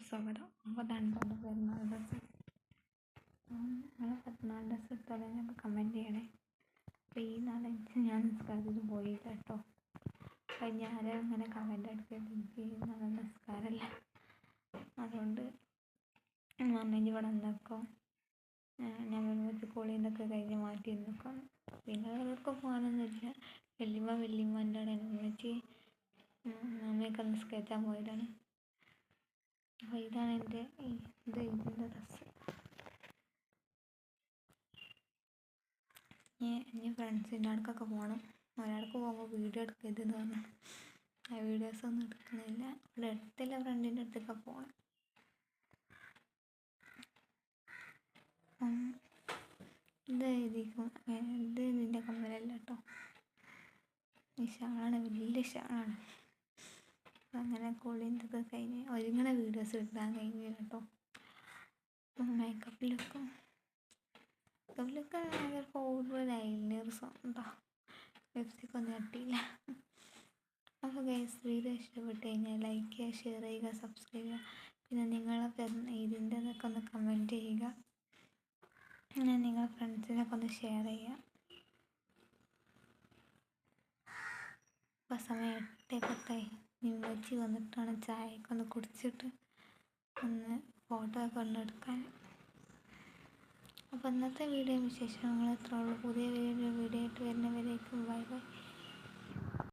സ്വാഗതം. അപ്പോൾ രണ്ടാമത്തെ പെരുന്നാൾ ഡ്രസ്സ് പെരുന്നാൾ ഡ്രസ്സ് ഇട്ടാൽ ഞങ്ങൾക്ക് കമൻറ്റ് ചെയ്യണേ. അപ്പോൾ ഈ നാളെ ഞാൻ നിസ്കാരത്തിന് പോയില്ല കേട്ടോ. അപ്പം ഞാനും ഇങ്ങനെ കമൻറ്റ് എടുക്കരുത്, എനിക്ക് നാളെ നിസ്കാരമല്ല. അതുകൊണ്ട് പറഞ്ഞു ഇവിടെ നിന്നേക്കോ, ഞാൻ വരുമ്പോൾ കോളീന്നൊക്കെ കഴിഞ്ഞ് മാറ്റി നിൽക്കാം. പിന്നെ അവർക്ക് പോകാനൊന്നുമില്ല. വല്യമ്മൻ്റെ അവിടെ വെച്ച് അമ്മയൊക്കെ നിസ്കരിക്കാൻ പോയതാണ്. അപ്പോൾ ഇതാണ് എൻ്റെ ഇതിൻ്റെ ഡ്രസ്സ്. ഇനി ഫ്രണ്ട്സിൻ്റെ അടുക്കൊക്കെ പോകണം. ഒരാൾക്ക് പോകുമ്പോൾ വീഡിയോ എടുക്കരുതെന്ന് പറഞ്ഞു. ആ വീഡിയോസൊന്നും എടുക്കണില്ല. ഇവിടെ അടുത്തുള്ള ഫ്രണ്ടിൻ്റെ അടുത്തൊക്കെ പോകണം. ഇതായിരിക്കും ഇത് ഇതിൻ്റെ കമ്മലല്ല കേട്ടോ, ഈ ഷാളാണ്, വലിയ ഷാളാണ്. അങ്ങനെ കുളീൻ്റെതൊക്കെ കഴിഞ്ഞ് ഒരുങ്ങണ വീഡിയോസ് ഇടാൻ കഴിഞ്ഞില്ല കേട്ടോ. മേക്കപ്പിലൊക്കെ ഭയങ്കര കൂടുതലായിരുന്നു കേട്ടോ. ലിപ്സ്റ്റിക് ഒന്നും ഇട്ടില്ല. അപ്പോൾ ഗൈസ്, വീഡിയോ ഇഷ്ടപ്പെട്ട് കഴിഞ്ഞാൽ ലൈക്ക് ചെയ്യുക, ഷെയർ ചെയ്യുക, സബ്സ്ക്രൈബ് ചെയ്യുക. പിന്നെ നിങ്ങളൊക്കെ ഇതിൻ്റെ ഇതൊക്കെ ഒന്ന് കമൻറ്റ് ചെയ്യുക. പിന്നെ നിങ്ങളുടെ ഫ്രണ്ട്സിനൊക്കെ ഒന്ന് ഷെയർ ചെയ്യുക. ഇപ്പോൾ സമയം 8:10 നിമ്മച്ചി വന്നിട്ടാണ് ചായയൊക്കെ ഒന്ന് കുടിച്ചിട്ട് ഒന്ന് ഫോട്ടോ ഒക്കെ ഒന്ന് എടുക്കാൻ. അപ്പോൾ ഇന്നത്തെ വീഡിയോ വിശേഷങ്ങൾ ഇത്രേ ഉള്ളൂ. പുതിയ വീഡിയോ ആയിട്ട് വരുന്നവരേക്കും ബൈ ബൈ.